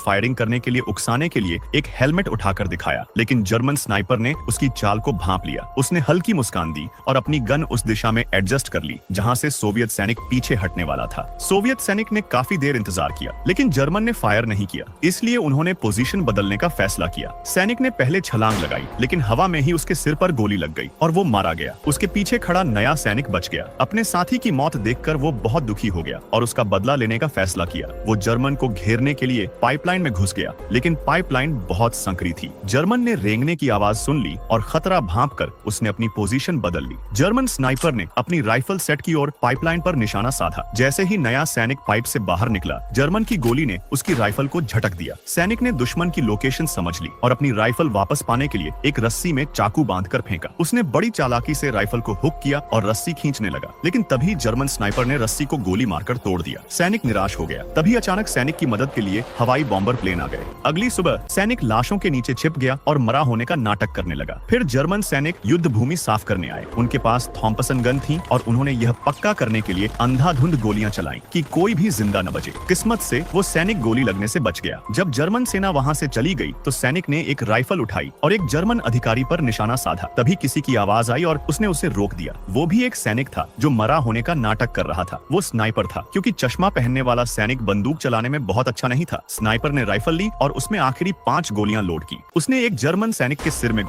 Firing करने के लिए उकसाने के लिए एक हेलमेट उठाकर दिखाया, लेकिन जर्मन स्नाइपर ने उसकी चाल को भांप लिया। उसने हल्की मुस्कान दी और अपनी गन उस दिशा में एडजस्ट कर ली जहां से सोवियत सैनिक पीछे हटने वाला था। सोवियत सैनिक ने काफी देर इंतजार किया, लेकिन जर्मन ने फायर नहीं किया, इसलिए उन्होंने पोजीशन बदलने का फैसला किया। सैनिक ने पहले छलांग लगाई, लेकिन हवा में ही उसके सिर पर गोली लग गई और वो मारा गया। उसके पीछे खड़ा नया सैनिक बच गया। अपने साथी की मौत देखकर वो बहुत दुखी हो गया और उसका बदला लेने का फैसला किया। वो जर्मन को घेरने के लिए पाइपलाइन में घुस गया, लेकिन पाइपलाइन बहुत संकरी थी। जर्मन ने रेंगने की आवाज सुन ली और खतरा भांपकर उसने अपनी पोजीशन बदल ली। जर्मन स्नाइपर ने अपनी राइफल सेट की ओर पाइपलाइन पर निशाना साधा। जैसे ही नया सैनिक पाइप से बाहर निकला, जर्मन की गोली ने उसकी राइफल को झटक दिया। सैनिक ने दुश्मन की लोकेशन समझ ली और अपनी राइफल वापस पाने के लिए एक रस्सी में चाकू बांधकर फेंका। उसने बड़ी चालाकी से राइफल को हुक किया और रस्सी खींचने लगा, लेकिन तभी जर्मन स्नाइपर ने रस्सी को गोली मारकर तोड़ दिया। सैनिक निराश हो गया। तभी अचानक सैनिक की मदद के लिए हवाई बॉम्बर प्लेन आ गए। अगली सुबह सैनिक लाशों के नीचे छिप गया और मरा होने का नाटक करने लगा। फिर जर्मन सैनिक युद्ध भूमि साफ करने आए। उनके पास थॉम्पसन गन थी और उन्होंने यह पक्का करने के लिए अंधाधुंध गोलियां चलाई कि कोई भी जिंदा न बचे। किस्मत से वो सैनिक गोली लगने से बच गया। जब जर्मन सेना वहां से चली गई तो सैनिक ने एक राइफल उठाई और एक जर्मन अधिकारी पर निशाना साधा। तभी किसी की आवाज आई और उसने उसे रोक दिया। वो भी एक सैनिक था जो मरा होने का नाटक कर रहा था। वो स्नाइपर था, क्योंकि चश्मा पहनने वाला सैनिक बंदूक चलाने में बहुत अच्छा नहीं था। स्नाइपर ने राइफल ली और उसमें आखिरी 5 गोलियां लोड की। उसने एक जर्मन सैनिक के सिर में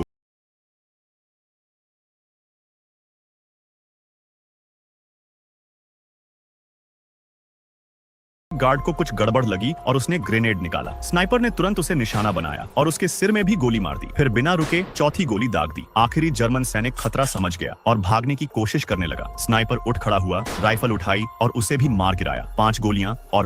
गार्ड को कुछ गड़बड़ लगी और उसने ग्रेनेड निकाला। स्नाइपर ने तुरंत उसे निशाना बनाया और उसके सिर में भी गोली मार दी। फिर बिना रुके चौथी गोली दाग दी। आखिरी जर्मन सैनिक खतरा समझ गया और भागने की कोशिश करने लगा। स्नाइपर उठ खड़ा हुआ, राइफल उठाई और उसे भी मार गिराया। 5 गोलियां और